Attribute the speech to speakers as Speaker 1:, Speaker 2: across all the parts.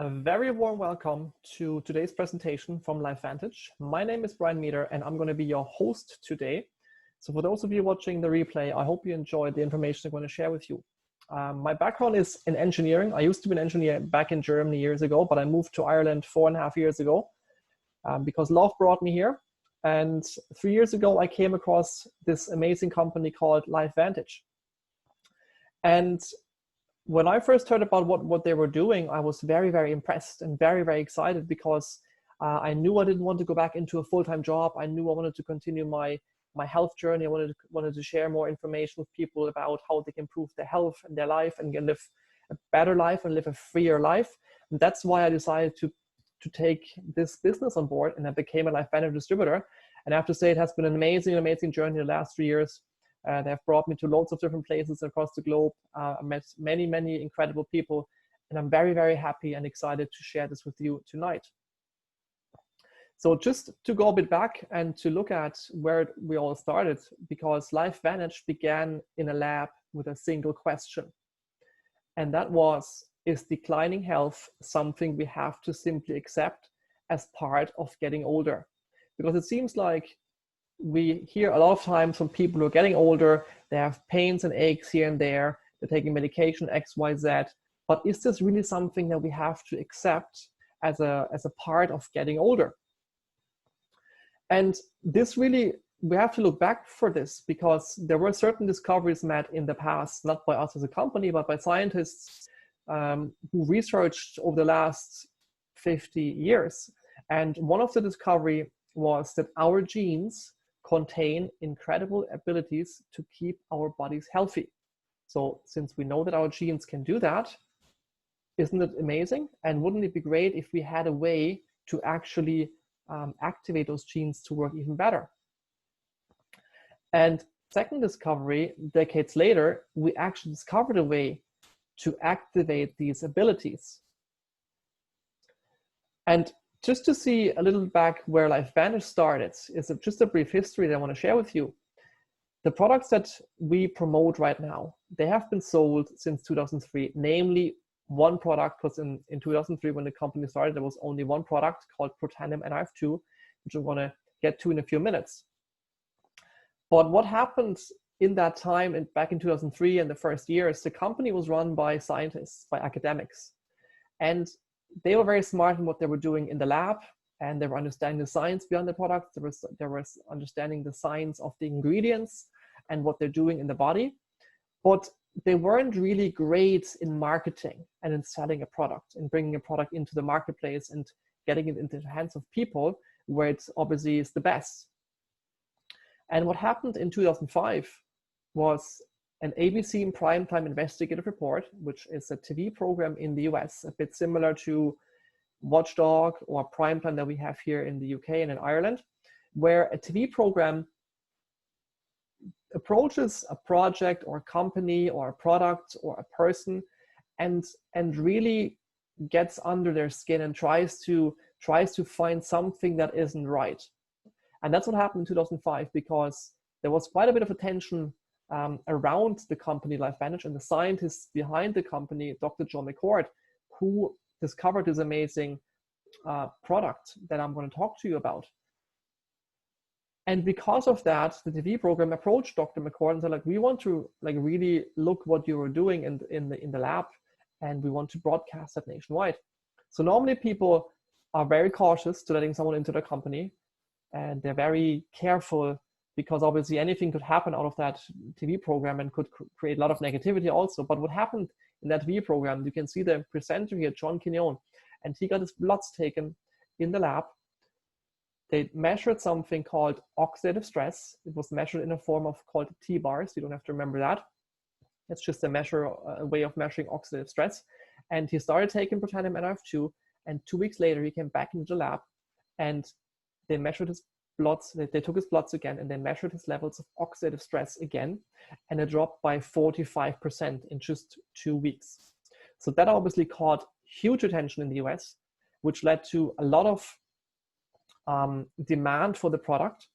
Speaker 1: A very warm welcome to today's presentation from LifeVantage. My name is Brian Meter and I'm going to be your host today. So for those of you watching the replay, I hope you enjoyed the information I'm going to share with you. My background is in engineering. I used to be an engineer back in Germany years ago, but I moved to Ireland 4.5 years ago because love brought me here. And 3 years ago, I came across this amazing company called LifeVantage. And when I first heard about what they were doing, I was very, very impressed and very, very excited because I knew I didn't want to go back into a full-time job. I knew I wanted to continue my health journey. I wanted to share more information with people about how they can improve their health and their life and can live a better life and live a freer life. And that's why I decided to take this business on board, and I became a LifeVantage distributor. And I have to say, it has been an amazing, amazing journey the last 3 years. They have brought me to loads of different places across the globe. I met many, many incredible people, and I'm very, very happy and excited to share this with you tonight. So just to go a bit back and to look at where we all started, because LifeVantage began in a lab with a single question. And that was, is declining health something we have to simply accept as part of getting older? Because it seems like we hear a lot of times from people who are getting older, they have pains and aches here and there, they're taking medication X, Y, Z, but is this really something that we have to accept as a part of getting older? And this really, we have to look back for this because there were certain discoveries made in the past, not by us as a company, but by scientists who researched over the last 50 years. And one of the discovery was that our genes contain incredible abilities to keep our bodies healthy. So since we know that our genes can do that, isn't it amazing? And wouldn't it be great if we had a way to actually activate those genes to work even better? And second discovery, decades later, we actually discovered a way to activate these abilities. And just to see a little back where LifeVantage started is just a brief history that I want to share with you. The products that we promote right now, they have been sold since 2003, namely one product, because in 2003 when the company started, there was only one product called Protandim Nrf2, which I'm going to get to in a few minutes. But what happened in that time and back in 2003 and the first years, the company was run by scientists, by academics. And they were very smart in what they were doing in the lab, and they were understanding the science behind the product. They were understanding the science of the ingredients and what they're doing in the body. But they weren't really great in marketing and in selling a product and bringing a product into the marketplace and getting it into the hands of people where it obviously is the best. And what happened in 2005 was an ABC Primetime Investigative Report, which is a TV program in the US, a bit similar to Watchdog or Primetime that we have here in the UK and in Ireland, where a TV program approaches a project or a company or a product or a person and really gets under their skin and tries to find something that isn't right. And that's what happened in 2005, because there was quite a bit of attention around the company LifeVantage and the scientists behind the company, Dr. John McCord, who discovered this amazing product that I'm going to talk to you about. And because of that, the TV program approached Dr. McCord and said, like, we want to really look what you were doing in the lab, and we want to broadcast that nationwide. So normally people are very cautious to letting someone into their company, and they're very careful because obviously anything could happen out of that TV program and could create a lot of negativity also. But what happened in that TV program, you can see the presenter here, John Quignon, and he got his bloods taken in the lab. They measured something called oxidative stress. It was measured in a form of called T-bars. You don't have to remember that. It's just a way of measuring oxidative stress. And he started taking Protandim Nrf2, and 2 weeks later, he came back into the lab and they measured his bloods. They took his bloods again and they measured his levels of oxidative stress again, and it dropped by 45% in just 2 weeks. So that obviously caught huge attention in the US, which led to a lot of demand for the product.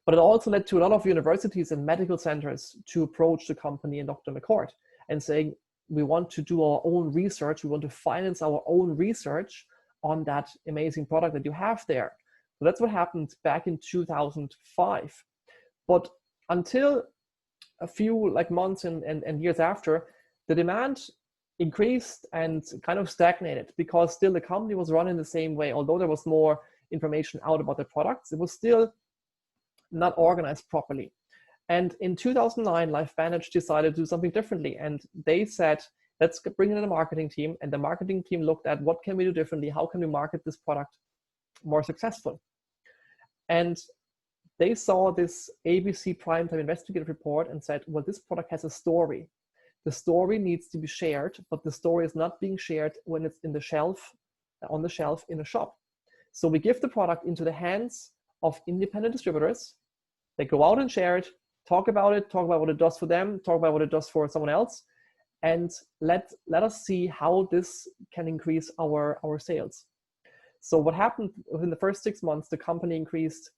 Speaker 1: But it also led to a lot of universities and medical centers to approach the company and Dr. McCord and saying, we want to do our own research. We want to finance our own research on that amazing product that you have there. So that's what happened back in 2005. But until a few months and years after, the demand increased and kind of stagnated, because still the company was running the same way. Although there was more information out about the products, it was still not organized properly. And in 2009, LifeVantage decided to do something differently. And they said, let's bring in a marketing team. And the marketing team looked at what can we do differently? How can we market this product more successful? And they saw this ABC Primetime Investigative Report and said, well, this product has a story. The story needs to be shared, but the story is not being shared when it's on the shelf in a shop. So we give the product into the hands of independent distributors. They go out and share it, talk about what it does for them, talk about what it does for someone else, and let us see how this can increase our sales. So what happened within the first 6 months, the company increased,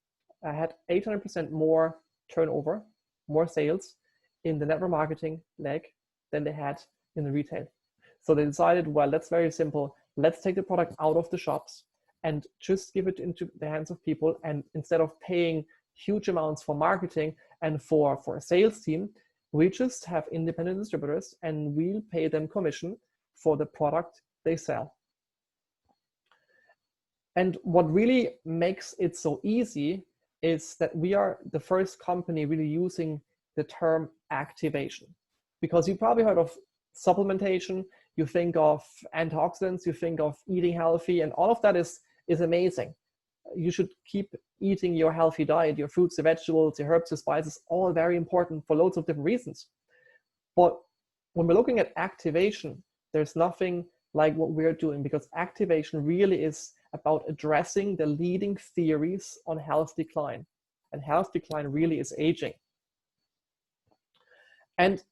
Speaker 1: had 800% more turnover, more sales in the network marketing leg than they had in the retail. So they decided, well, that's very simple. Let's take the product out of the shops and just give it into the hands of people. And instead of paying huge amounts for marketing and for a sales team, we just have independent distributors and we'll pay them commission for the product they sell. And what really makes it so easy is that we are the first company really using the term activation. Because you probably heard of supplementation, you think of antioxidants, you think of eating healthy, and all of that is amazing. You should keep eating your healthy diet, your fruits, your vegetables, your herbs, your spices, all very important for loads of different reasons. But when we're looking at activation, there's nothing like what we're doing, because activation really is about addressing the leading theories on health decline. And health decline really is aging. And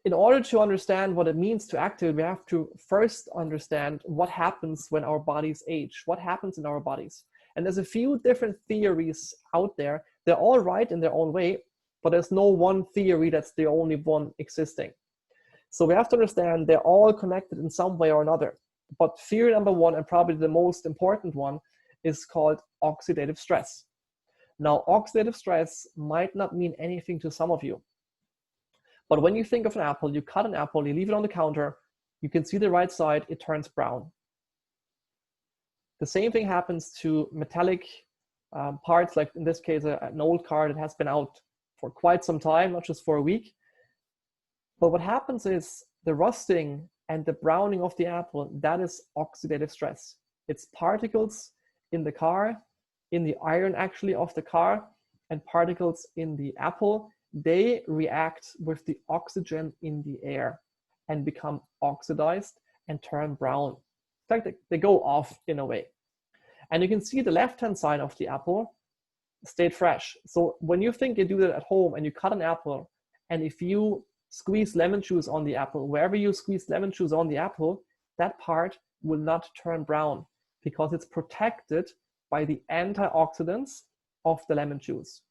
Speaker 1: in order to understand what it means to activate, we have to first understand what happens when our bodies age, what happens in our bodies. And there's a few different theories out there. They're all right in their own way, but there's no one theory that's the only one existing. So we have to understand they're all connected in some way or another. But theory number one, and probably the most important one, is called oxidative stress. Now, oxidative stress might not mean anything to some of you. But when you think of an apple, you cut an apple, you leave it on the counter, you can see the right side, it turns brown. The same thing happens to metallic parts, like in this case, an old car that has been out for quite some time, not just for a week. But what happens is the rusting and the browning of the apple, that is oxidative stress. It's particles in the car, in the iron actually of the car, and particles in the apple. They react with the oxygen in the air and become oxidized and turn brown. In fact, they go off in a way. And you can see the left-hand side of the apple stayed fresh. So when you think you do that at home and you cut an apple, and if you squeeze lemon juice on the apple, wherever you squeeze lemon juice on the apple, that part will not turn brown because it's protected by the antioxidants of the lemon juice.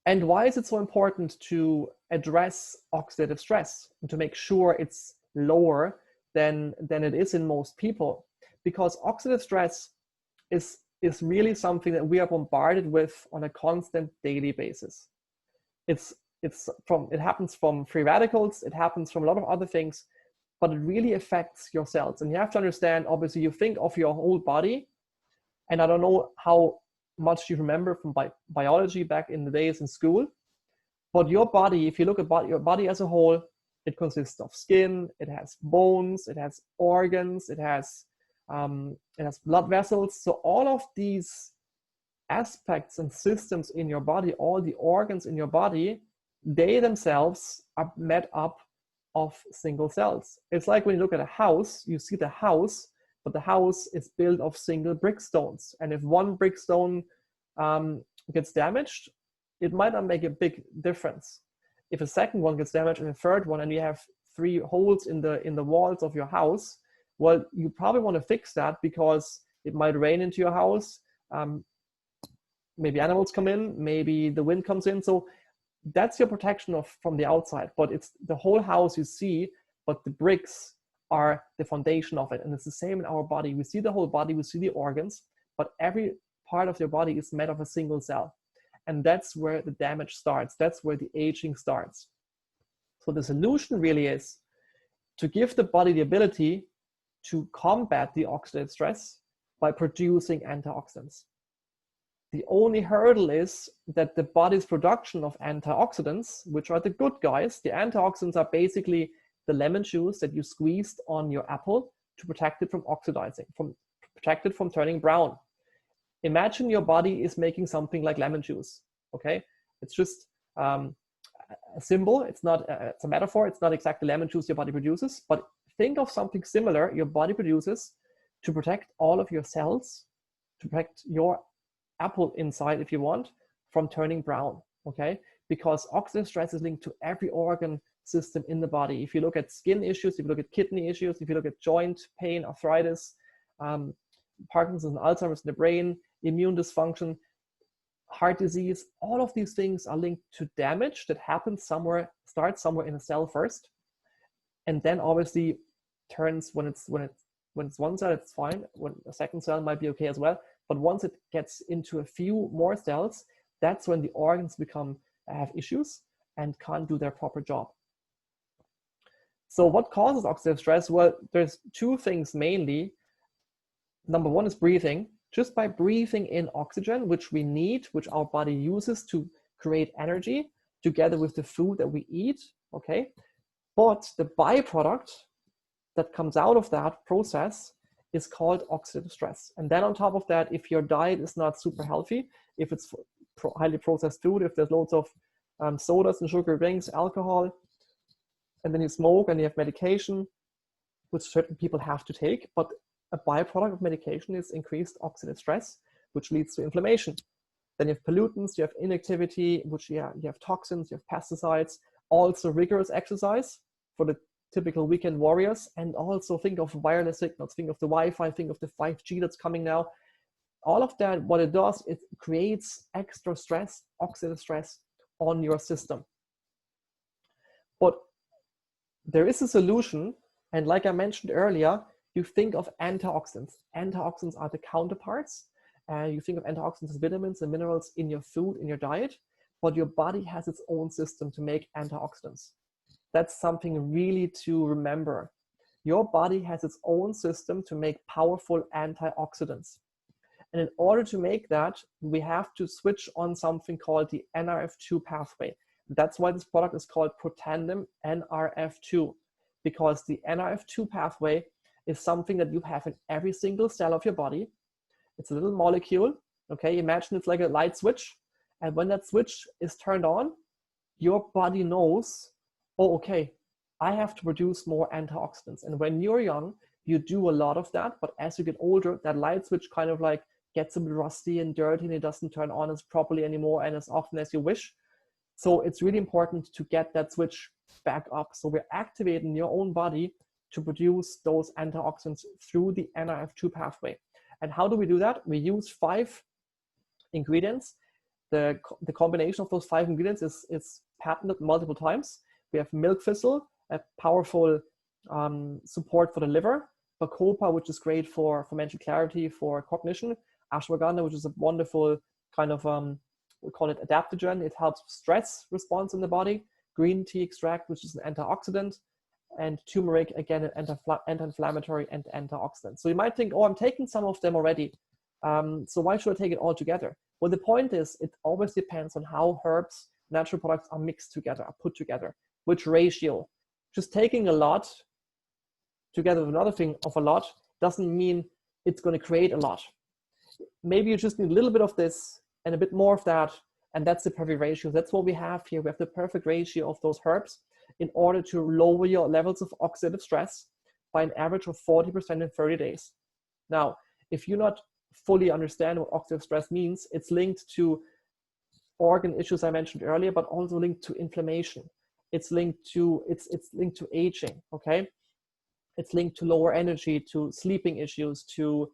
Speaker 1: And why is it so important to address oxidative stress and to make sure it's lower than it is in most people? Because oxidative stress is really something that we are bombarded with on a constant daily basis. It happens from free radicals, it happens from a lot of other things, but it really affects your cells. And you have to understand, obviously, you think of your whole body, and I don't know how much you remember from biology back in the days in school, but your body, if you look at your body as a whole, it consists of skin, it has bones, it has organs, it has blood vessels. So all of these aspects and systems in your body, all the organs in your body, they themselves are made up of single cells. It's like when you look at a house, you see the house, but the house is built of single brick stones. And if one brick stone gets damaged, it might not make a big difference. If a second one gets damaged and a third one, and you have 3 holes in the walls of your house, well, you probably want to fix that because it might rain into your house. Maybe animals come in, maybe the wind comes in. So that's your protection from the outside, but it's the whole house you see, but the bricks are the foundation of it. And it's the same in our body. We see the whole body, we see the organs, but every part of your body is made of a single cell. And that's where the damage starts. That's where the aging starts. So the solution really is to give the body the ability to combat the oxidative stress by producing antioxidants. The only hurdle is that the body's production of antioxidants, which are the good guys, the antioxidants are basically the lemon juice that you squeezed on your apple to protect it from oxidizing, protect it from turning brown. Imagine your body is making something like lemon juice, okay? It's just a symbol, it's a metaphor, it's not exactly lemon juice your body produces, but think of something similar your body produces to protect all of your cells, to protect your apple inside, if you want, from turning brown, okay? Because oxidative stress is linked to every organ system in the body. If you look at skin issues, if you look at kidney issues, if you look at joint pain, arthritis, Parkinson's and Alzheimer's in the brain, immune dysfunction, heart disease, all of these things are linked to damage that happens somewhere, starts somewhere in a cell first, and then obviously turns when it's one cell, it's fine. When a second cell might be okay as well. But once it gets into a few more cells, that's when the organs have issues and can't do their proper job. So what causes oxidative stress? Well, there's two things mainly. Number one is breathing. Just by breathing in oxygen, which we need, which our body uses to create energy, together with the food that we eat, okay? But the byproduct that comes out of that process is called oxidative stress. And then on top of that, if your diet is not super healthy, if it's highly processed food, if there's loads of sodas and sugary drinks, alcohol, and then you smoke and you have medication, which certain people have to take, but a byproduct of medication is increased oxidative stress, which leads to inflammation. Then you have pollutants, you have inactivity, which you have toxins, you have pesticides, also rigorous exercise for the typical weekend warriors, and also think of wireless signals, think of the Wi-Fi, think of the 5G that's coming now. All of that, what it does, it creates extra stress, oxidative stress on your system. But there is a solution, and like I mentioned earlier, you think of antioxidants. Antioxidants are the counterparts. You think of antioxidants as vitamins and minerals in your food, in your diet, but your body has its own system to make antioxidants. That's something really to remember. Your body has its own system to make powerful antioxidants. And in order to make that, we have to switch on something called the Nrf2 pathway. That's why this product is called Protandim Nrf2, because the Nrf2 pathway is something that you have in every single cell of your body. It's a little molecule, okay? Imagine it's like a light switch. And when that switch is turned on, your body knows, oh, okay, I have to produce more antioxidants. And when you're young, you do a lot of that. But as you get older, that light switch kind of like gets a bit rusty and dirty, and it doesn't turn on as properly anymore and as often as you wish. So it's really important to get that switch back up. So we're activating your own body to produce those antioxidants through the Nrf2 pathway. And how do we do that? We use 5 ingredients. The combination of those 5 ingredients is patented multiple times. We have milk thistle, a powerful support for the liver. Bacopa, which is great for mental clarity, for cognition. Ashwagandha, which is a wonderful kind of, we call it adaptogen. It helps stress response in the body. Green tea extract, which is an antioxidant. And turmeric, again, an anti-inflammatory and antioxidant. So you might think, oh, I'm taking some of them already. So why should I take it all together? Well, the point is, it always depends on how herbs, natural products are mixed together, are put together, which ratio. Just taking a lot together with another thing of a lot doesn't mean it's going to create a lot. Maybe you just need a little bit of this and a bit more of that, and that's the perfect ratio. That's what we have here. We have the perfect ratio of those herbs in order to lower your levels of oxidative stress by an average of 40% in 30 days. Now, if you not fully understand what oxidative stress means, it's linked to organ issues I mentioned earlier, but also linked to inflammation. It's linked to aging, okay? It's linked to lower energy, to sleeping issues, to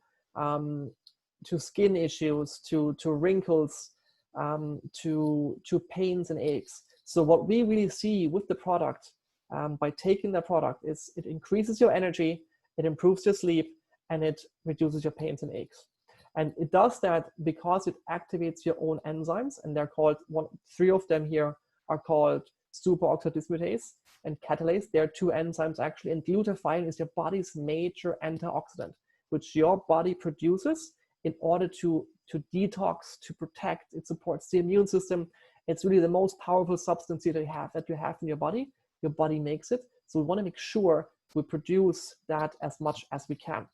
Speaker 1: skin issues, to wrinkles, to pains and aches. So what we really see with the product, by taking the product, is it increases your energy, it improves your sleep, and it reduces your pains and aches. And it does that because it activates your own enzymes, and they're called, three of them here are called superoxide dismutase and catalase. There are two enzymes actually, and glutathione is your body's major antioxidant, which your body produces in order to detox, to protect. It supports the immune system. It's really the most powerful substance that you have in your body. Your body makes it. So we want to make sure we produce that as much as we can,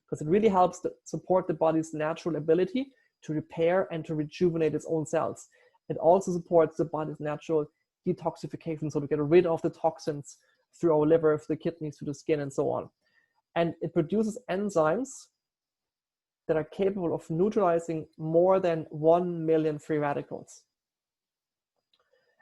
Speaker 1: because it really helps to support the body's natural ability to repair and to rejuvenate its own cells. It also supports the body's natural detoxification, so we get rid of the toxins through our liver, through the kidneys, through the skin, and so on. And it produces enzymes that are capable of neutralizing more than 1 million free radicals.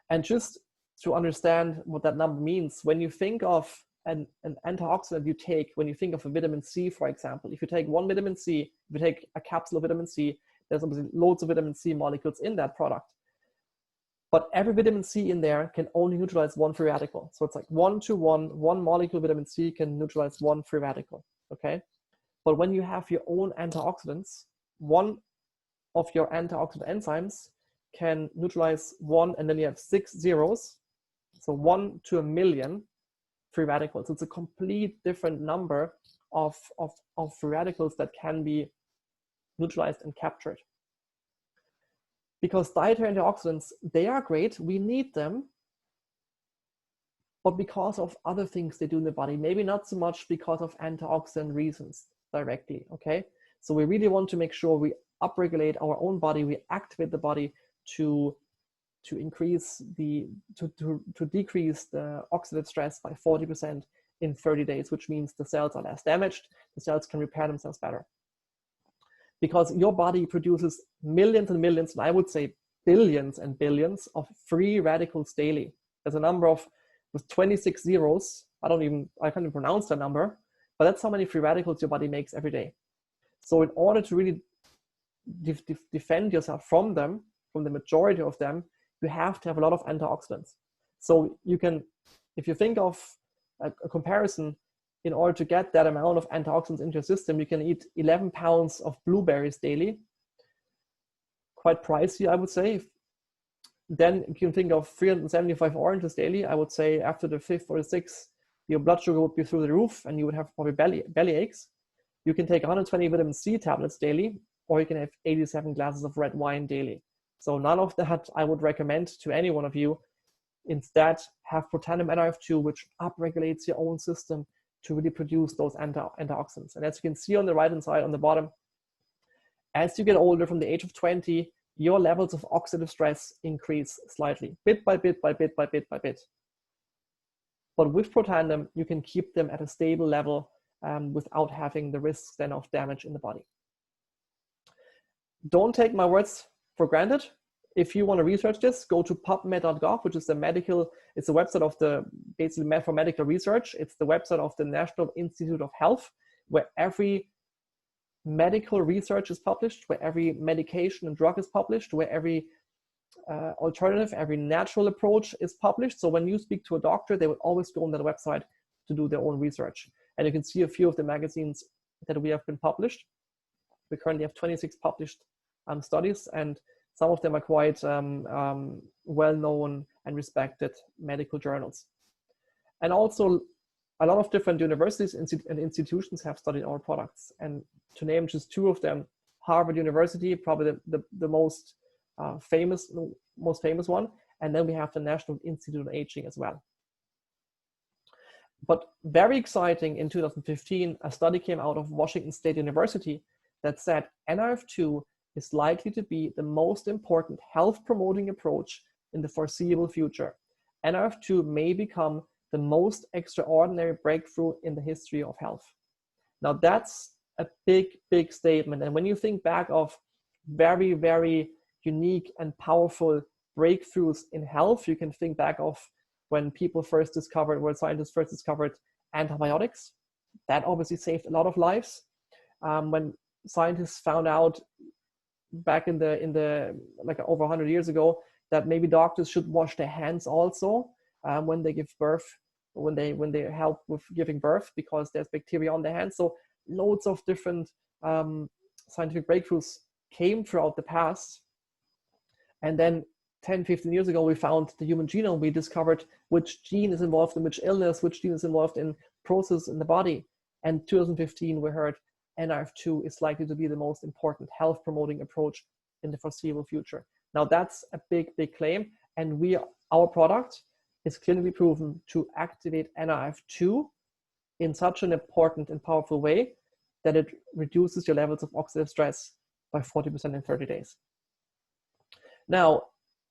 Speaker 1: And just to understand what that number means, when you think of an antioxidant you take, when you think of a vitamin C, for example, if you take one vitamin C, if you take a capsule of vitamin C, there's obviously loads of vitamin C molecules in that product. But every vitamin C in there can only neutralize one free radical. So it's like 1-to-1, one molecule of vitamin C can neutralize one free radical, okay? But when you have your own antioxidants, one of your antioxidant enzymes can neutralize one, and then you have 6 zeros. So 1 to 1 million free radicals. So it's a complete different number of free radicals that can be neutralized and captured. Because dietary antioxidants, they are great, we need them, but because of other things they do in the body, maybe not so much because of antioxidant reasons directly, okay? So we really want to make sure we upregulate our own body, we activate the body to decrease the oxidative stress by 40% in 30 days, which means the cells are less damaged, the cells can repair themselves better. Because your body produces millions and millions, and I would say billions and billions of free radicals daily. There's a number with 26 zeros. I can't even pronounce that number, but that's how many free radicals your body makes every day. So in order to really defend yourself from them, from the majority of them, you have to have a lot of antioxidants. So you can, if you think of a comparison, in order to get that amount of antioxidants into your system, you can eat 11 pounds of blueberries daily. Quite pricey, I would say. Then you can think of 375 oranges daily. I would say after the 5th or the 6th, your blood sugar would be through the roof and you would have probably belly aches. You can take 120 vitamin C tablets daily, or you can have 87 glasses of red wine daily. So none of that I would recommend to any one of you. Instead, have Protandim Nrf2, which upregulates your own system to really produce those antioxidants. And as you can see on the right-hand side, on the bottom, as you get older, from the age of 20, your levels of oxidative stress increase slightly, bit by bit by bit by bit by bit. But with Protandim, you can keep them at a stable level without having the risks then of damage in the body. Don't take my words for granted. If you want to research this, go to pubmed.gov, which is it's the website of basically for medical research. It's the website of the National Institute of Health, where every medical research is published, where every medication and drug is published, where every alternative, every natural approach is published. So when you speak to a doctor, they will always go on that website to do their own research. And you can see a few of the magazines that we have been published. We currently have 26 published studies, and some of them are quite well-known and respected medical journals. And also, a lot of different universities and institutions have studied our products. And to name just two of them, Harvard University, probably the most famous one. And then we have the National Institute on Aging as well. But very exciting, in 2015, a study came out of Washington State University that said Nrf2 is likely to be the most important health promoting approach in the foreseeable future. Nrf2 may become the most extraordinary breakthrough in the history of health. Now that's a big, big statement. And when you think back of very, very unique and powerful breakthroughs in health, you can think back of when scientists first discovered antibiotics. That obviously saved a lot of lives. When scientists found out back in the like over 100 years ago, that maybe doctors should wash their hands also when they give birth, when they help with giving birth, because there's bacteria on their hands. So loads of different scientific breakthroughs came throughout the past. And then 10, 15 years ago, we found the human genome. We discovered which gene is involved in which illness, which gene is involved in process in the body. And 2015, we heard Nrf2 is likely to be the most important health promoting approach in the foreseeable future. Now that's a big, big claim. And our product is clinically proven to activate Nrf2 in such an important and powerful way that it reduces your levels of oxidative stress by 40% in 30 days. Now,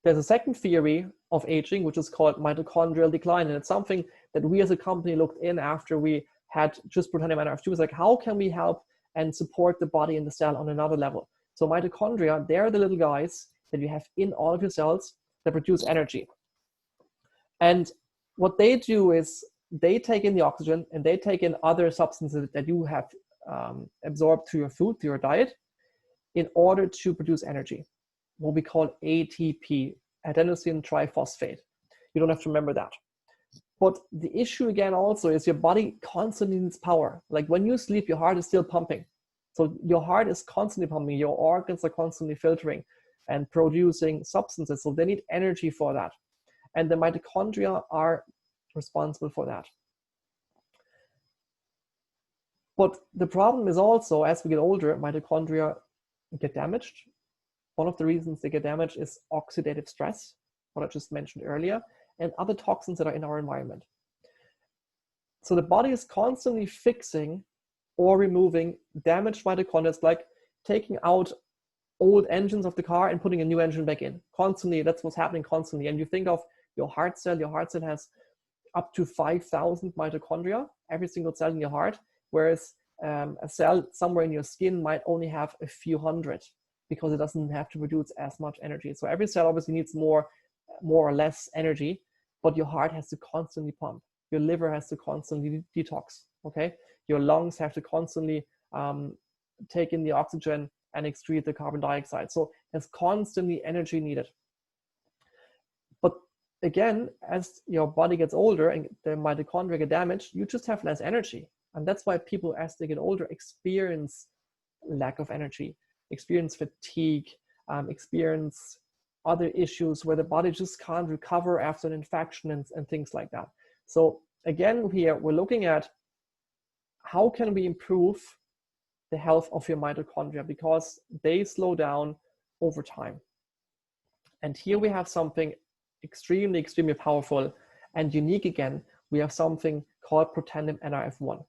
Speaker 1: there's a second theory of aging, which is called mitochondrial decline. And it's something that we as a company looked in after we had just Protandim Nrf2. It's like, how can we help and support the body and the cell on another level? So mitochondria, they're the little guys that you have in all of your cells that produce energy. And what they do is they take in the oxygen and they take in other substances that you have absorbed through your food, through your diet, in order to produce energy, what we call ATP, adenosine triphosphate. You don't have to remember that. But the issue again also is your body constantly needs power. Like when you sleep, your heart is still pumping. So your heart is constantly pumping, your organs are constantly filtering and producing substances. So they need energy for that. And the mitochondria are responsible for that. But the problem is also, as we get older, mitochondria get damaged. One of the reasons they get damaged is oxidative stress, what I just mentioned earlier, and other toxins that are in our environment. So the body is constantly fixing or removing damaged mitochondria. It's like taking out old engines of the car and putting a new engine back in. Constantly, that's what's happening constantly. And you think of your heart cell has up to 5,000 mitochondria, every single cell in your heart, whereas a cell somewhere in your skin might only have a few hundred because it doesn't have to produce as much energy. So every cell obviously needs more or less energy, but your heart has to constantly pump. Your liver has to constantly detox, okay? Your lungs have to constantly take in the oxygen and excrete the carbon dioxide. So there's constantly energy needed. But again, as your body gets older and the mitochondria get damaged, you just have less energy. And that's why people, as they get older, experience lack of energy, experience fatigue, experience other issues where the body just can't recover after an infection and things like that. So again, here we're looking at how can we improve the health of your mitochondria, because they slow down over time. And here we have something extremely, extremely powerful and unique again. We have something called Protandim Nrf1.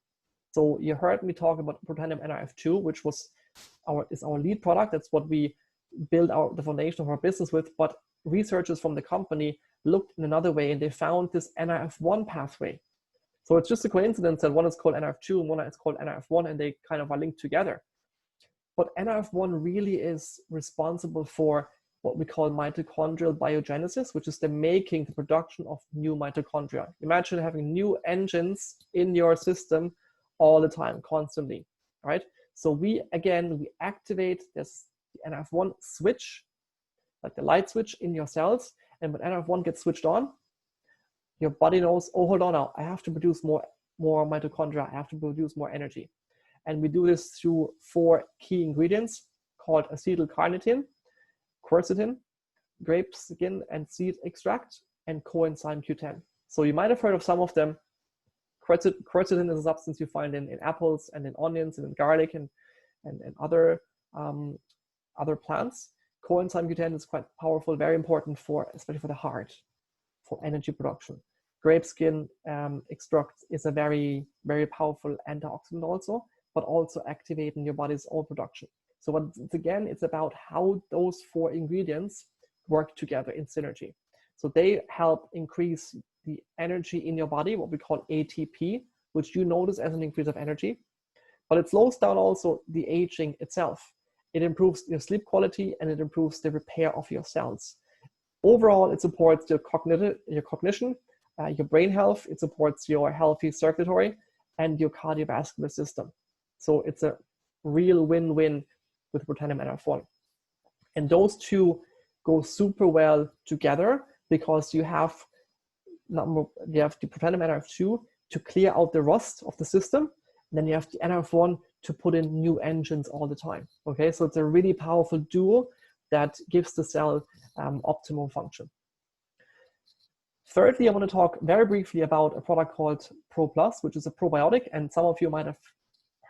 Speaker 1: So you heard me talk about Protandim Nrf2, which is our lead product. That's what we build the foundation of our business with. But researchers from the company looked in another way and they found this Nrf1 pathway. So it's just a coincidence that one is called Nrf2 and one is called Nrf1, and they kind of are linked together. But Nrf1 really is responsible for what we call mitochondrial biogenesis, which is the production of new mitochondria. Imagine having new engines in your system all the time, constantly, right? So we activate this Nrf1 switch, like the light switch in your cells, and when Nrf1 gets switched on, your body knows, oh, hold on now, I have to produce more mitochondria, I have to produce more energy. And we do this through 4 key ingredients called acetyl-carnitine, quercetin, grape skin and seed extract, and coenzyme Q10. So you might have heard of some of them. Quercetin is a substance you find in apples and in onions and in garlic and other plants. Coenzyme Q10 is quite powerful, very important especially for the heart, for energy production. Grape skin extract is a very, very powerful antioxidant also, but also activating your body's own production. So once again, it's about how those 4 ingredients work together in synergy. So they help increase the energy in your body, what we call ATP, which you notice as an increase of energy, but it slows down also the aging itself. It improves your sleep quality and it improves the repair of your cells. Overall, it supports your cognition, your brain health, it supports your healthy circulatory and your cardiovascular system. So it's a real win-win with Protandim Nrf1. And those 2 go super well together because you have the Protandim Nrf2 to clear out the rust of the system. And then you have the Nrf1 to put in new engines all the time. Okay, so it's a really powerful duo that gives the cell optimal function. Thirdly, I want to talk very briefly about a product called Pro+, which is a probiotic, and some of you might have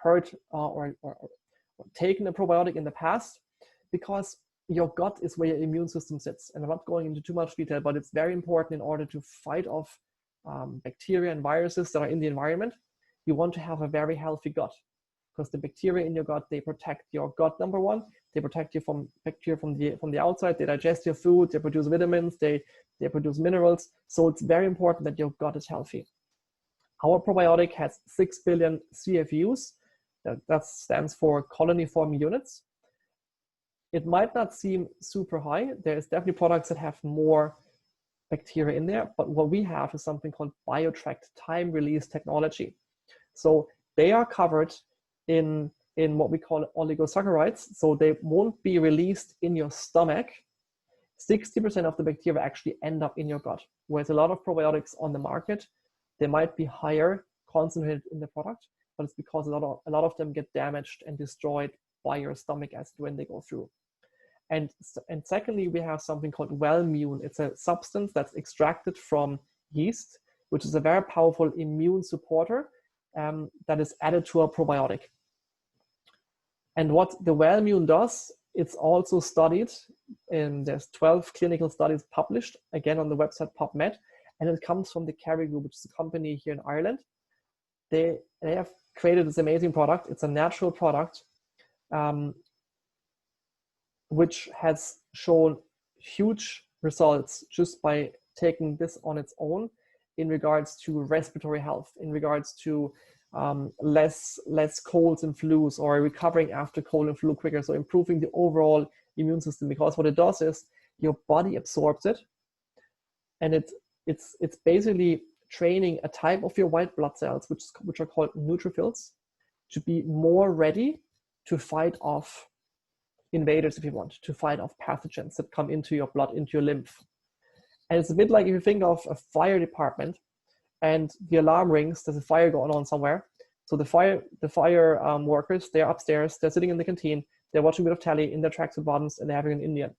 Speaker 1: heard or taken a probiotic in the past, because your gut is where your immune system sits. And I'm not going into too much detail, but it's very important in order to fight off bacteria and viruses that are in the environment. You want to have a very healthy gut, because the bacteria in your gut, they protect your gut, number one. They protect you from bacteria from the outside. They digest your food, they produce vitamins, they produce minerals. So it's very important that your gut is healthy. Our probiotic has 6 billion CFUs. That stands for colony-forming units. It might not seem super high. There's definitely products that have more bacteria in there, but what we have is something called BioTract time-release technology. So they are covered in what we call oligosaccharides, so they won't be released in your stomach. 60% of the bacteria actually end up in your gut, whereas a lot of probiotics on the market, they might be higher concentrated in the product, but it's because a lot of them get damaged and destroyed by your stomach acid when they go through. And secondly, we have something called Wellmune. It's a substance that's extracted from yeast, which is a very powerful immune supporter that is added to a probiotic. And what the Wellmune does, it's also studied, and there's 12 clinical studies published, again on the website PubMed, and it comes from the Kerry Group, which is a company here in Ireland. They have created this amazing product. It's a natural product, which has shown huge results just by taking this on its own in regards to respiratory health, in regards to less colds and flus, or recovering after cold and flu quicker, so improving the overall immune system, because what it does is your body absorbs it, and it's basically training a type of your white blood cells, which are called neutrophils, to be more ready to fight off invaders, if you want, to fight off pathogens that come into your blood, into your lymph. And it's a bit like if you think of a fire department and the alarm rings, there's a fire going on somewhere. So the fire workers, they're upstairs, they're sitting in the canteen, they're watching a bit of telly in their tracksuit bottoms, and they're having an Indian.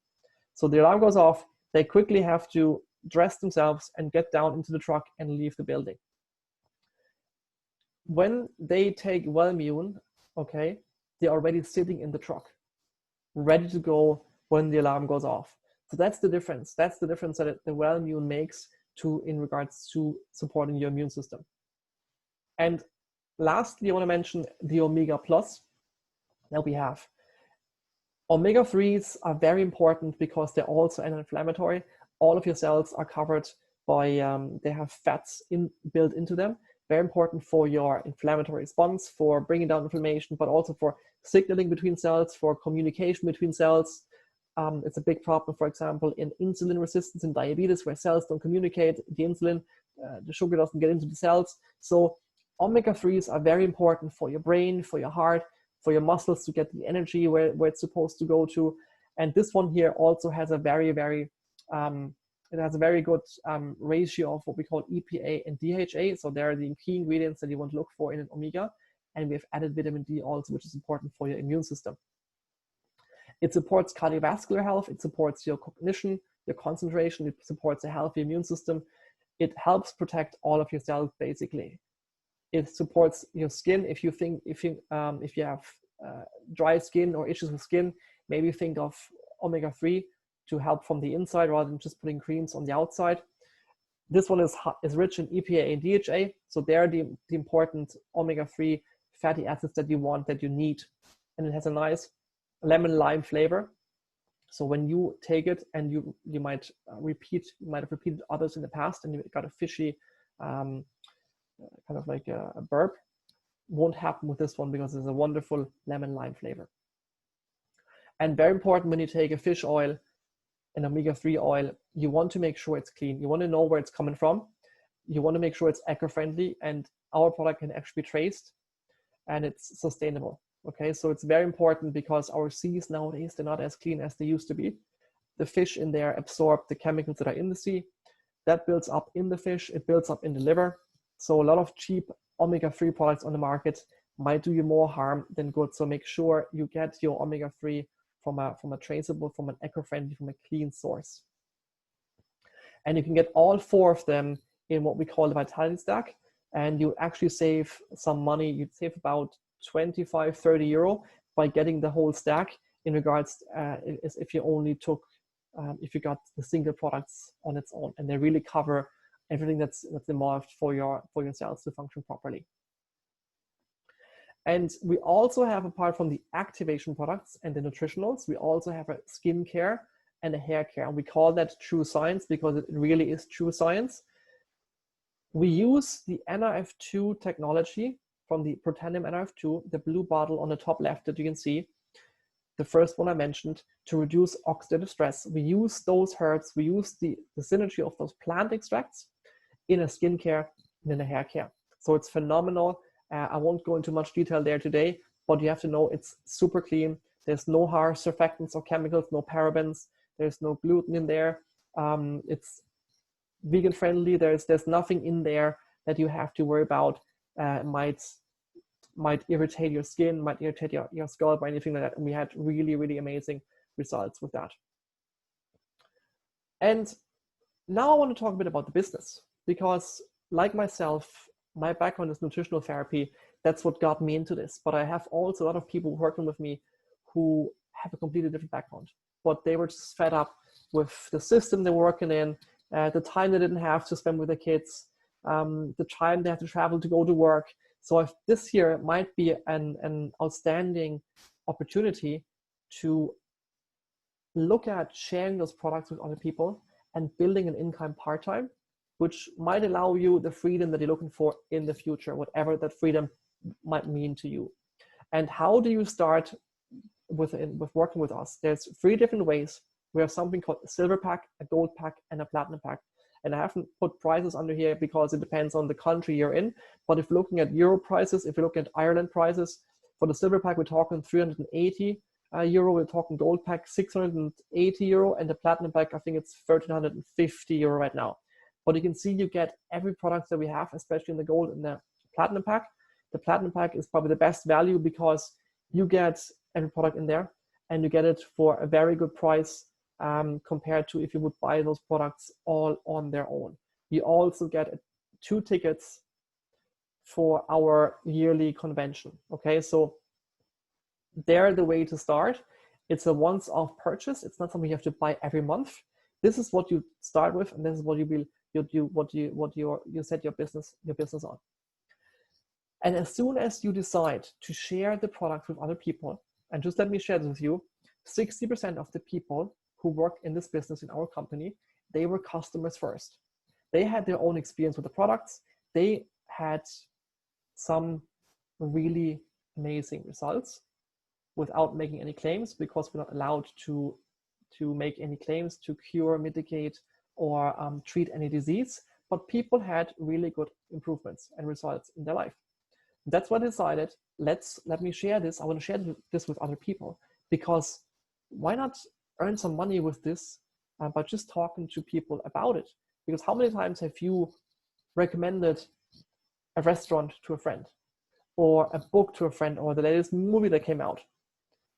Speaker 1: So the alarm goes off, they quickly have to dress themselves and get down into the truck and leave the building. When they take Wellmune, okay, they're already sitting in the truck, ready to go when the alarm goes off. So that's the difference. That's the difference that the Wellmune makes in regards to supporting your immune system. And lastly, I want to mention the Omega Plus that we have. Omega-3s are very important because they're also anti-inflammatory. All of your cells are covered by, they have fats built into them. Very important for your inflammatory response, for bringing down inflammation, but also for signaling between cells, for communication between cells. It's a big problem, for example, in insulin resistance and diabetes, where cells don't communicate. The insulin, the sugar doesn't get into the cells. So omega-3s are very important for your brain, for your heart, for your muscles to get the energy where it's supposed to go to. And this one here also has a very good ratio of what we call EPA and DHA. So they're the key ingredients that you want to look for in an omega. And we've added vitamin D also, which is important for your immune system. It supports cardiovascular health. It supports your cognition, your concentration. It supports a healthy immune system. It helps protect all of your cells, basically. It supports your skin. If you have dry skin or issues with skin, maybe think of omega-3 to help from the inside rather than just putting creams on the outside. This one is rich in EPA and DHA, so they're the important omega-3 fatty acids that you want, that you need. And it has a nice lemon lime flavor. So when you take it, and you might have repeated others in the past, and you got a fishy kind of like a burp, won't happen with this one because it's a wonderful lemon lime flavor. And very important, when you take a fish oil, an omega-3 oil, you want to make sure it's clean. You want to know where it's coming from. You want to make sure it's eco-friendly, and our product can actually be traced and it's sustainable. Okay, so it's very important because our seas nowadays, they're not as clean as they used to be. the fish in there absorb the chemicals that are in the sea. That builds up in the fish, it builds up in the liver. So a lot of cheap omega-3 products on the market might do you more harm than good. So make sure you get your omega-3 from a traceable, from an eco-friendly, from a clean source. And you can get all 4 of them in what we call the Vitality Stack. And you actually save some money. You'd save about 25, 30 euro by getting the whole stack in regards if you only took, if you got the single products on its own, and they really cover everything that's involved for your cells to function properly. And we also have, apart from the activation products and the nutritionals, we also have a skincare and a hair care. And we call that true science because it really is true science. We use the Nrf2 technology from the Protandim Nrf2, the blue bottle on the top left that you can see, the first one I mentioned, to reduce oxidative stress. We use those herbs, we use the synergy of those plant extracts in a skincare and in a hair care. So it's phenomenal. I won't go into much detail there today, but you have to know it's super clean. There's no harsh surfactants or chemicals, no parabens. There's no gluten in there. It's vegan friendly. There's nothing in there that you have to worry about. Might irritate your skin, might irritate your scalp or anything like that. And we had really, really amazing results with that. And now I want to talk a bit about the business, because like myself, my background is nutritional therapy. That's what got me into this. But I have also a lot of people working with me who have a completely different background, but they were just fed up with the system they were working in, the time they didn't have to spend with their kids, the time they have to travel to go to work. So this year might be an outstanding opportunity to look at sharing those products with other people and building an income part-time, which might allow you the freedom that you're looking for in the future, whatever that freedom might mean to you. And how do you start with working with us? There's 3 different ways. We have something called a silver pack, a gold pack, and a platinum pack. And I haven't put prices under here because it depends on the country you're in. But if looking at Euro prices, if you look at Ireland prices, for the silver pack, we're talking 380 euro. We're talking gold pack, 680 euro. And the platinum pack, I think it's 1,350 euro right now. But you can see you get every product that we have, especially in the gold and the platinum pack. The platinum pack is probably the best value because you get every product in there and you get it for a very good price compared to if you would buy those products all on their own. You also get 2 tickets for our yearly convention. Okay, so they're the way to start. It's a once-off purchase. It's not something you have to buy every month. This is what you start with, and this is what you will you set your business on. And as soon as you decide to share the product with other people, and just let me share this with you, 60% of the people who work in this business in our company, they were customers first. They had their own experience with the products. They had some really amazing results without making any claims, because we're not allowed to make any claims to cure, mitigate, or treat any disease. But people had really good improvements and results in their life. That's why I decided, let me share this. I want to share this with other people, because why not earn some money with this by just talking to people about it? Because how many times have you recommended a restaurant to a friend, or a book to a friend, or the latest movie that came out?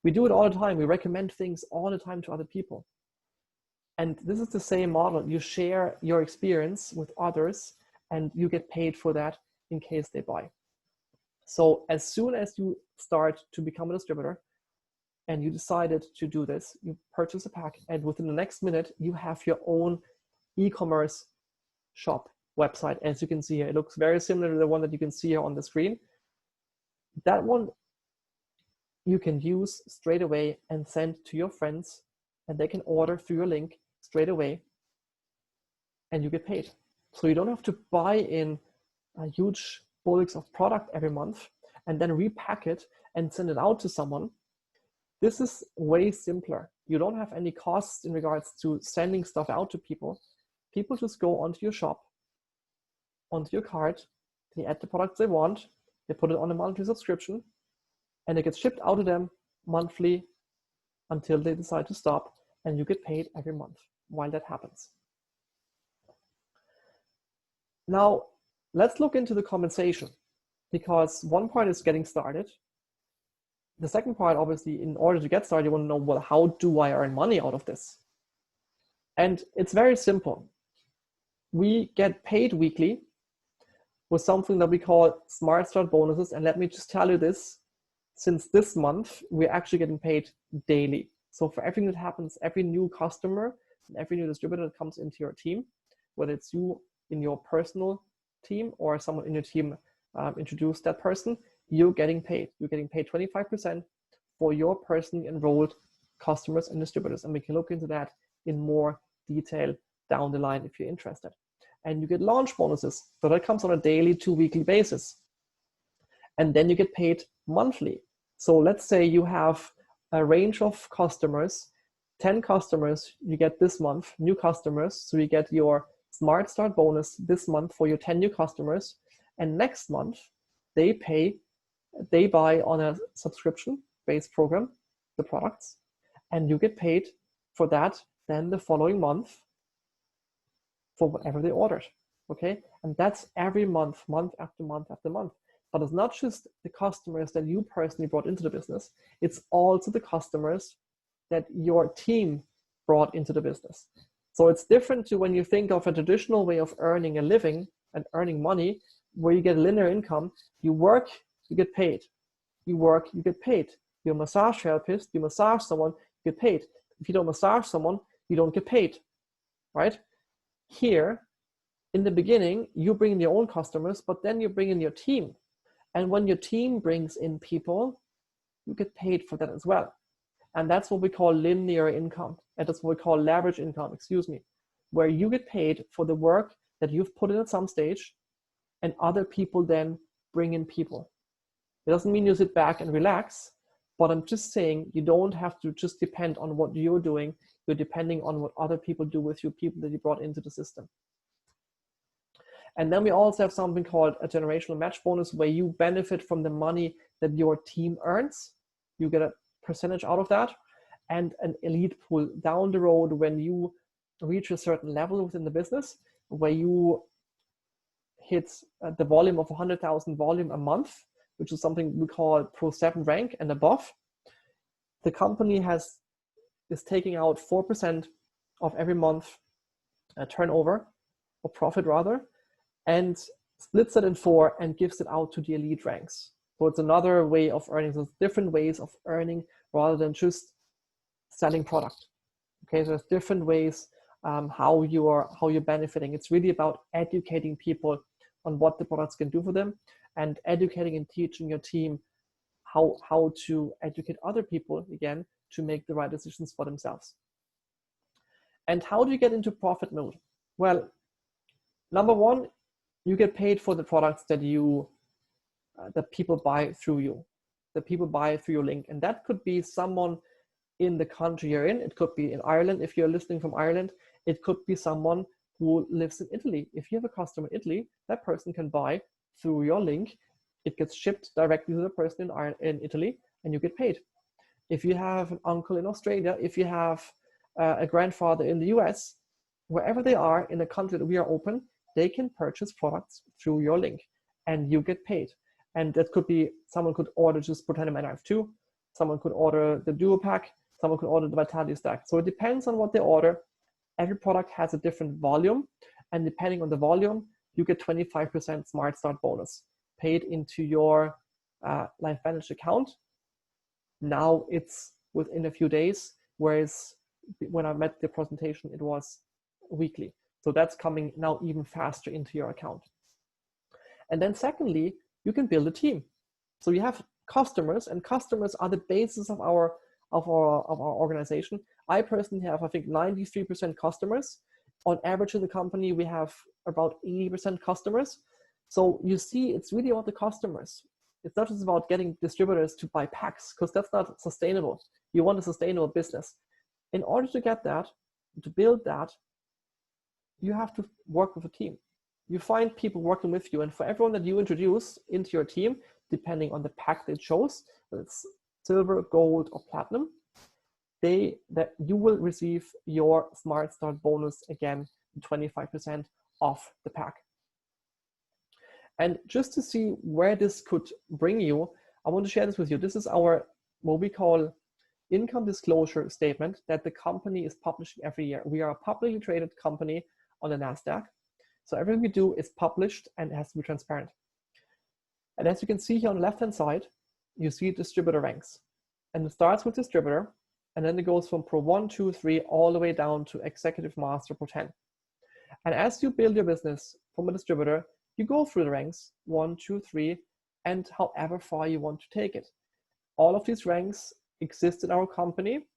Speaker 1: We do it all the time. We recommend things all the time to other people. And this is the same model. You share your experience with others and you get paid for that in case they buy. So as soon as you start to become a distributor and you decided to do this, you purchase a pack, and within the next minute, you have your own e-commerce shop website. As you can see here, it looks very similar to the one that you can see here on the screen. That one you can use straight away and send to your friends, and they can order through your link straight away, and you get paid. So you don't have to buy in a huge bulks of product every month and then repack it and send it out to someone. This is way simpler. You don't have any costs in regards to sending stuff out to people. People just go onto your shop, onto your cart, they add the products they want, they put it on a monthly subscription, and it gets shipped out to them monthly until they decide to stop. and you get paid every month while that happens. Now, let's look into the compensation, because one part is getting started. The second part, obviously, in order to get started, you want to know, well, how do I earn money out of this? And it's very simple. We get paid weekly with something that we call Smart Start bonuses. And let me just tell you this, since this month, we're actually getting paid daily. So for everything that happens, every new customer and every new distributor that comes into your team, whether it's you in your personal team or someone in your team introduced that person, you're getting paid. You're getting paid 25% for your personally enrolled customers and distributors. And we can look into that in more detail down the line if you're interested. And you get launch bonuses. So that comes on a daily to weekly basis. And then you get paid monthly. So let's say you have a range of customers, 10 customers you get this month, new customers. So you get your Smart Start bonus this month for your 10 new customers. And next month, they buy on a subscription-based program, the products, and you get paid for that then the following month for whatever they ordered, okay? And that's every month, month after month after month. But it's not just the customers that you personally brought into the business, it's also the customers that your team brought into the business. So it's different to when you think of a traditional way of earning a living and earning money, where you get linear income. You work, you get paid. You work, you get paid. You're a massage therapist, you massage someone, you get paid. If you don't massage someone, you don't get paid, right? Here, in the beginning, you bring in your own customers, but then you bring in your team. And when your team brings in people, you get paid for that as well. And that's what we call linear income. And that's what we call leverage income, where you get paid for the work that you've put in at some stage, and other people then bring in people. It doesn't mean you sit back and relax, but I'm just saying you don't have to just depend on what you're doing. You're depending on what other people do with you, people that you brought into the system. And then we also have something called a generational match bonus, where you benefit from the money that your team earns. You get a percentage out of that, and an elite pool down the road when you reach a certain level within the business, where you hit the volume of 100,000 volume a month, which is something we call Pro 7 rank and above. The company is taking out 4% of every month turnover, or profit rather, and splits it in 4 and gives it out to the elite ranks. So it's another way of earning. So there's different ways of earning rather than just selling product. Okay, so there's different ways how you're benefiting. It's really about educating people on what the products can do for them, and educating and teaching your team how to educate other people, again, to make the right decisions for themselves. And how do you get into profit mode? Well, number one, you get paid for the products that that people buy through you, that people buy through your link. And that could be someone in the country you're in. It could be in Ireland if you're listening from Ireland. It could be someone who lives in Italy. If you have a customer in Italy, that person can buy through your link. It gets shipped directly to the person in Italy, and you get paid. If you have an uncle in Australia, if you have a grandfather in the US, wherever they are in a country that we are open, they can purchase products through your link, and you get paid. And that could be, someone could order just Protandim Nrf2, someone could order the Duo Pack, someone could order the Vitality Stack. So it depends on what they order. Every product has a different volume, and depending on the volume, you get 25% Smart Start bonus paid into your LifeVantage account. Now it's within a few days, whereas when I met the presentation, it was weekly. So that's coming now even faster into your account. And then secondly, you can build a team. So you have customers, and customers are the basis of our organization. I personally have, I think, 93% customers. On average in the company, we have about 80% customers. So you see, it's really about the customers. It's not just about getting distributors to buy packs, because that's not sustainable. You want a sustainable business. In order to get that, to build that, you have to work with a team. You find people working with you, and for everyone that you introduce into your team, depending on the pack they chose, whether it's silver, gold, or platinum, that you will receive your Smart Start bonus again, 25% off the pack. And just to see where this could bring you, I want to share this with you. This is our, what we call income disclosure statement that the company is publishing every year. We are a publicly traded company on the NASDAQ. So everything we do is published and it has to be transparent. And as you can see here on the left-hand side, you see distributor ranks. And it starts with distributor, and then it goes from Pro 1, 2, 3, all the way down to Executive Master Pro 10. And as you build your business from a distributor, you go through the ranks, 1, 2, 3, and however far you want to take it. All of these ranks exist in our company,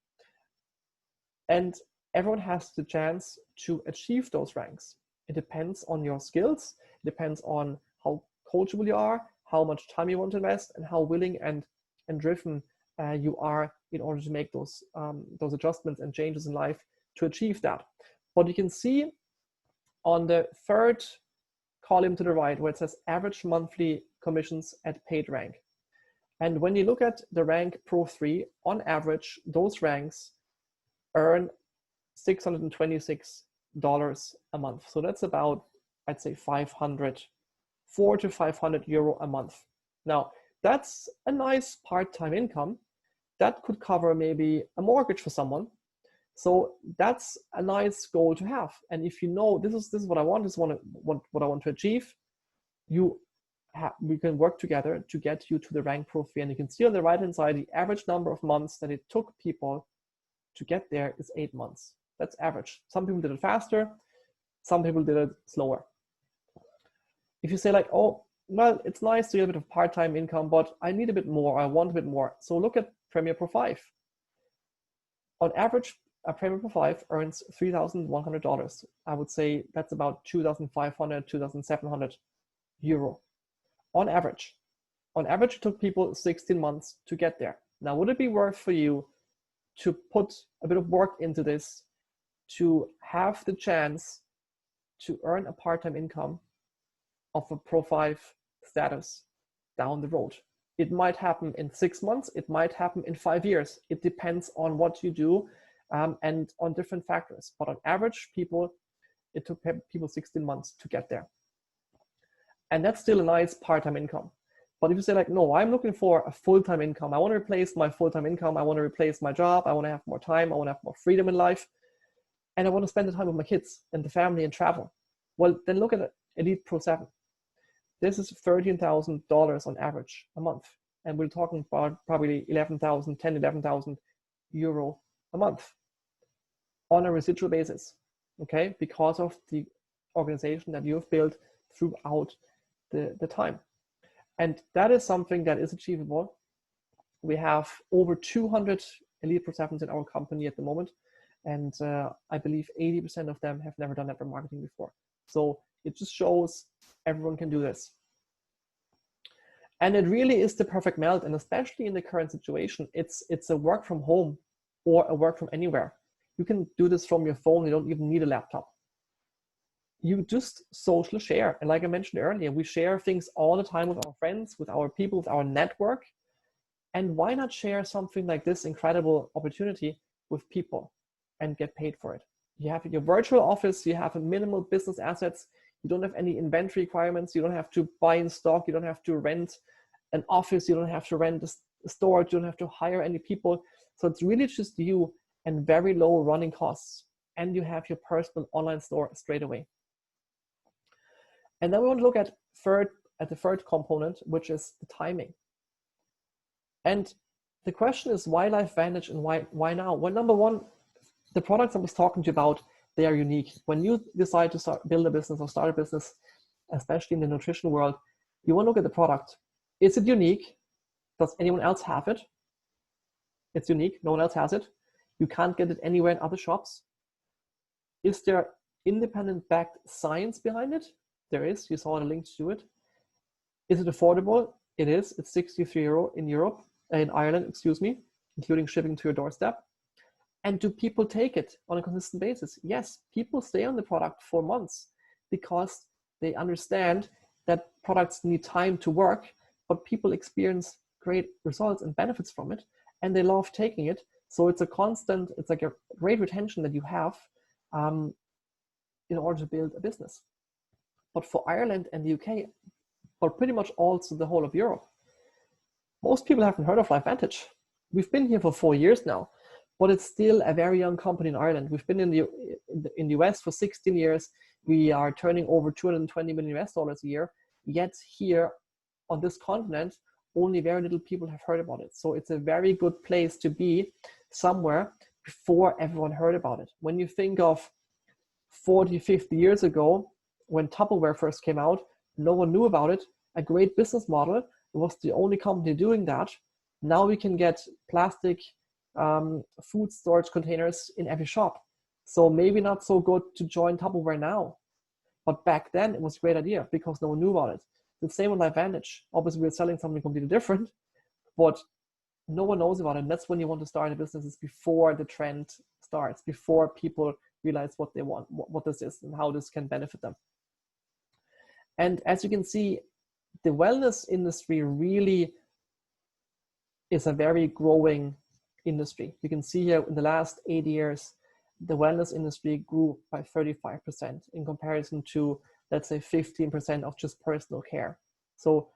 Speaker 1: and everyone has the chance to achieve those ranks. It depends on your skills, it depends on how coachable you are, how much time you want to invest, and how willing and driven you are in order to make those adjustments and changes in life to achieve that. But you can see on the third column to the right where it says average monthly commissions at paid rank. And when you look at the rank Pro 3, on average, those ranks earn $626 a month. So that's about, I'd say, 4 to 500 euro a month. Now, that's a nice part-time income. That could cover maybe a mortgage for someone. So that's a nice goal to have. And if you know this is what I want, this is what I want to achieve, we can work together to get you to the rank Pro 3. And you can see on the right-hand side, the average number of months that it took people to get there is 8 months. That's average. Some people did it faster, some people did it slower. If you say like, oh, well, it's nice to get a bit of part-time income, but I need a bit more, I want a bit more. So look at Premier Pro 5. On average, a Premier Pro 5 earns $3,100. I would say that's about 2,500, 2,700 euro. On average. On average, it took people 16 months to get there. Now, would it be worth for you to put a bit of work into this to have the chance to earn a part-time income of a Pro 5 status down the road? It might happen in 6 months, it might happen in 5 years. It depends on what you do and on different factors. But on average, it took people 16 months to get there. And that's still a nice part-time income. But if you say like, no, I'm looking for a full-time income. I want to replace my full-time income. I want to replace my job. I want to have more time. I want to have more freedom in life. And I want to spend the time with my kids and the family and travel. Well, then look at Elite Pro 7. This is $13,000 on average a month. And we're talking about probably 11,000 euro a month on a residual basis, okay? Because of the organization that you have built throughout the time. And that is something that is achievable. We have over 200 Elite Pro 7s in our company at the moment. And I believe 80% of them have never done network marketing before. So it just shows everyone can do this. And it really is the perfect meld. And especially in the current situation, it's a work from home or a work from anywhere. You can do this from your phone. You don't even need a laptop. You just social share. And like I mentioned earlier, we share things all the time with our friends, with our people, with our network. And why not share something like this incredible opportunity with people and get paid for it? You have your virtual office, you have a minimal business assets, you don't have any inventory requirements, you don't have to buy in stock, you don't have to rent an office, you don't have to rent a storage, you don't have to hire any people. So it's really just you and very low running costs. And you have your personal online store straight away. And then we want to look at the third component, which is the timing. And the question is, why LifeVantage and why now? Well, number one, the products I was talking to you about, they are unique. When you decide to build a business or start a business, especially in the nutrition world, you want to look at the product. Is it unique? Does anyone else have it? It's unique. No one else has it. You can't get it anywhere in other shops. Is there independent backed science behind it? There is. You saw the links to it. Is it affordable? It is. It's 63 euro in Europe, in Ireland, excuse me, including shipping to your doorstep. And do people take it on a consistent basis? Yes, people stay on the product for months because they understand that products need time to work, but people experience great results and benefits from it, and they love taking it So it's a constant, it's like a great retention that you have in order to build a business. But for Ireland and the UK, but pretty much also the whole of Europe, most people haven't heard of LifeVantage. We've been here for 4 years now, but it's still a very young company in Ireland. We've been in the US for 16 years. We are turning over 220 million US dollars a year. Yet here on this continent, only very little people have heard about it. So it's a very good place to be somewhere before everyone heard about it. When you think of 40, 50 years ago, when Tupperware first came out, no one knew about it. A great business model. It was the only company doing that. Now we can get plastic food storage containers in every shop. So maybe not so good to join Tupperware now. But back then it was a great idea because no one knew about it. The same with LifeVantage. Obviously we're selling something completely different, but no one knows about it. And that's when you want to start a business, is before the trend starts, before people realize what they want, what this is and how this can benefit them. And as you can see, the wellness industry really is a very growing industry. You can see here in the last 8 years, the wellness industry grew by 35% in comparison to, let's say, 15% of just personal care. So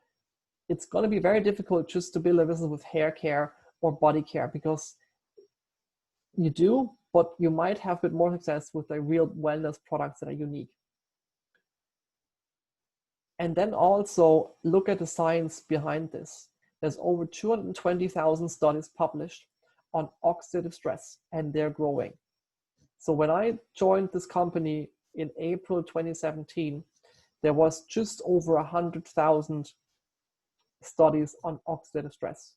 Speaker 1: it's going to be very difficult just to build a business with hair care or body care, because you do, but you might have a bit more success with the real wellness products that are unique. And then also look at the science behind this. There's over 220,000 studies published on oxidative stress, and they're growing. So when I joined this company in April 2017, there was just over 100,000 studies on oxidative stress.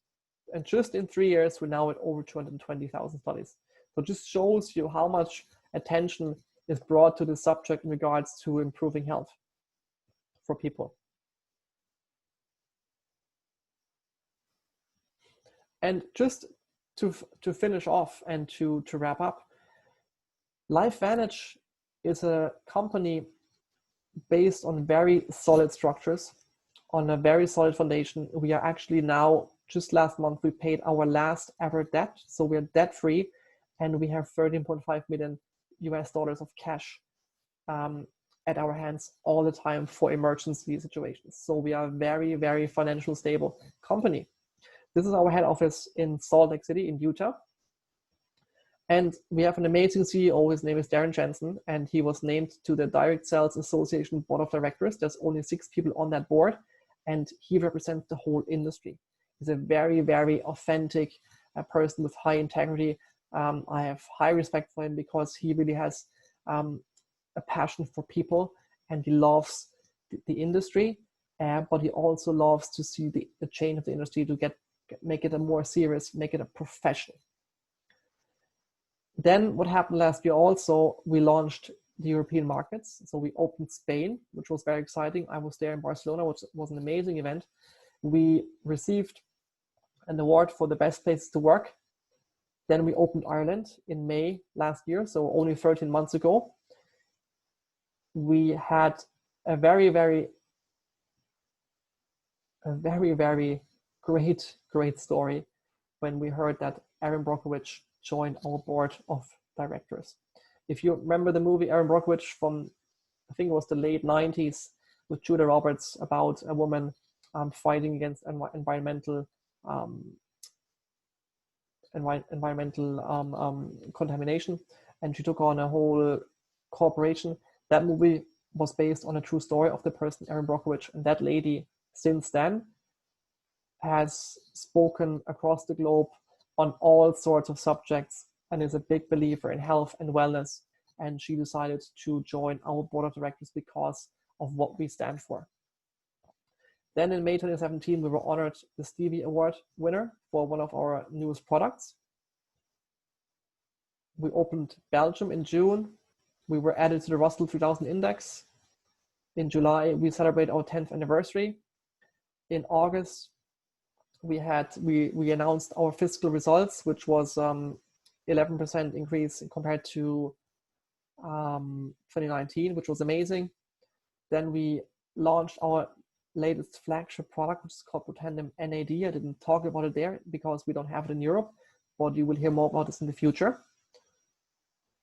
Speaker 1: And just in 3 years, we're now at over 220,000 studies. So it just shows you how much attention is brought to the subject in regards to improving health for people. And just to finish off and to wrap up, LifeVantage is a company based on very solid structures, on a very solid foundation. We are actually now, just last month, we paid our last ever debt. So we're debt free, and we have 13.5 million US dollars of cash at our hands all the time for emergency situations. So we are a very, very financially stable company. This is our head office in Salt Lake City in Utah. And we have an amazing CEO. His name is Darren Jensen, and he was named to the Direct Sales Association Board of Directors. There's only 6 people on that board, and he represents the whole industry. He's a very, very authentic person with high integrity. I have high respect for him because he really has a passion for people, and he loves the industry, but he also loves to see the change of the industry to make it a more serious, make it a profession. Then what happened last year also, we launched the European markets. So we opened Spain, which was very exciting. I was there in Barcelona, which was an amazing event. We received an award for the best places to work. Then we opened Ireland in May last year, so only 13 months ago. We had a very, very great story when we heard that Aaron Brockovich joined our board of directors. If you remember the movie Aaron Brockovich from, I think it was the late 90s, with Julia Roberts, about a woman fighting against environmental contamination, and she took on a whole corporation. That movie was based on a true story of the person, Aaron Brockovich, and that lady since then has spoken across the globe on all sorts of subjects and is a big believer in health and wellness. And she decided to join our board of directors because of what we stand for. Then in May 2017, we were honored the Stevie Award winner for one of our newest products. We opened Belgium in June. We were added to the Russell 3000 Index. In July, we celebrate our 10th anniversary. In August, we announced our fiscal results, which was 11% increase compared to 2019, which was amazing. Then we launched our latest flagship product, which is called Protandim NAD. I didn't talk about it there because we don't have it in Europe, but you will hear more about this in the future.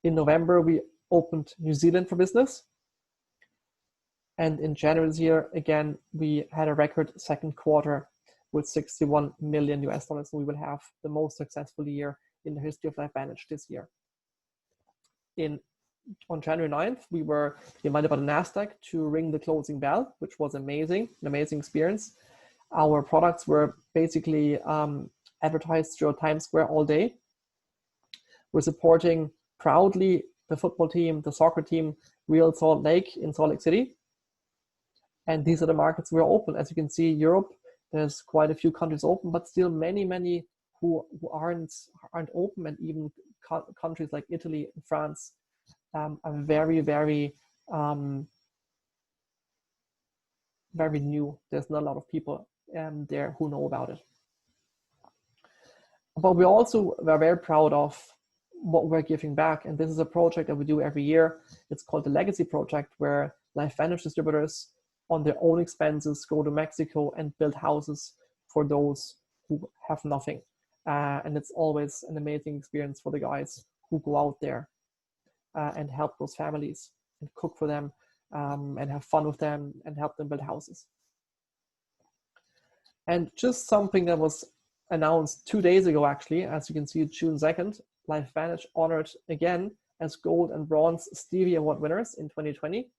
Speaker 1: In November, we opened New Zealand for business. And in January this year, again, we had a record second quarter with 61 million US dollars. So we will have the most successful year in the history of LifeVantage this year. On January 9th, we were invited by the NASDAQ to ring the closing bell, which was amazing, an amazing experience. Our products were basically advertised through Times Square all day. We're supporting proudly the football team, the soccer team, Real Salt Lake in Salt Lake City. And these are the markets we're open. As you can see, Europe, there's quite a few countries open, but still many who aren't open, and even countries like Italy and France are very new. There's not a lot of people there who know about it. But we also were very proud of what we're giving back. And this is a project that we do every year. It's called the Legacy Project, where LifeVantage distributors on their own expenses go to Mexico and build houses for those who have nothing. And it's always an amazing experience for the guys who go out there and help those families and cook for them and have fun with them and help them build houses. And just something that was announced 2 days ago, actually, as you can see, June 2nd, LifeVantage honored again as Gold and Bronze Stevie Award winners in 2020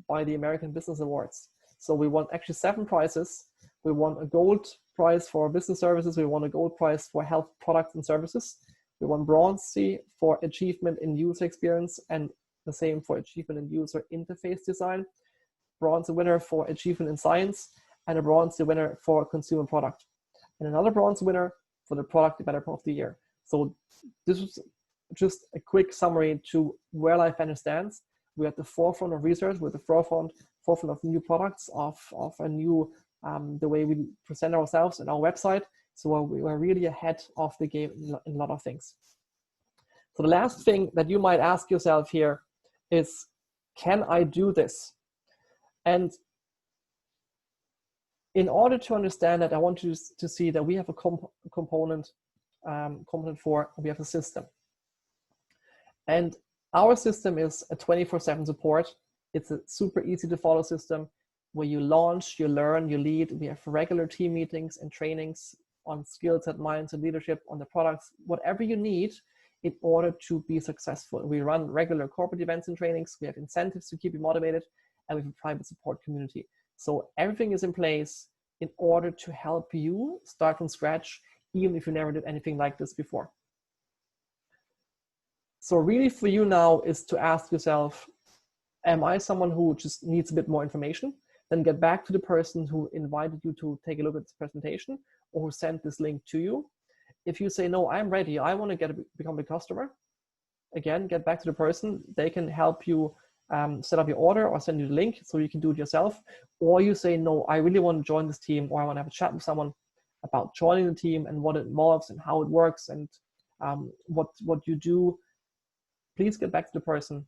Speaker 1: by the American Business Awards. So we won actually 7 prizes. We won a gold prize for business services. We won a gold prize for health products and services. We won bronze for achievement in user experience, and the same for achievement in user interface design. Bronze winner for achievement in science, and a bronze winner for consumer product. And another bronze winner for the product developer of the year. So this was just a quick summary to where LifeVantage stands. We're at the forefront of research, we're at the forefront of new products, of a new, the way we present ourselves and our website. So we're really ahead of the game in a lot of things. So the last thing that you might ask yourself here is, can I do this? And in order to understand that, I want you to see that we have a component for, we have a system. And our system is a 24/7 support. It's a super easy to follow system where you launch, you learn, you lead. We have regular team meetings and trainings on skill set, mindset, leadership, on the products, whatever you need in order to be successful. We run regular corporate events and trainings. We have incentives to keep you motivated, and we have a private support community. So everything is in place in order to help you start from scratch, even if you never did anything like this before. So really for you now is to ask yourself, am I someone who just needs a bit more information? Then get back to the person who invited you to take a look at this presentation or who sent this link to you. If you say, no, I'm ready, I want to become a customer, again, get back to the person. They can help you set up your order or send you the link so you can do it yourself. Or you say, no, I really want to join this team, or I want to have a chat with someone about joining the team and what it involves and how it works and what you do. Please get back to the person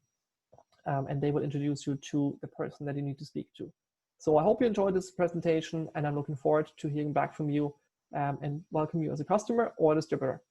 Speaker 1: and they will introduce you to the person that you need to speak to. So I hope you enjoyed this presentation, and I'm looking forward to hearing back from you and welcome you as a customer or a distributor.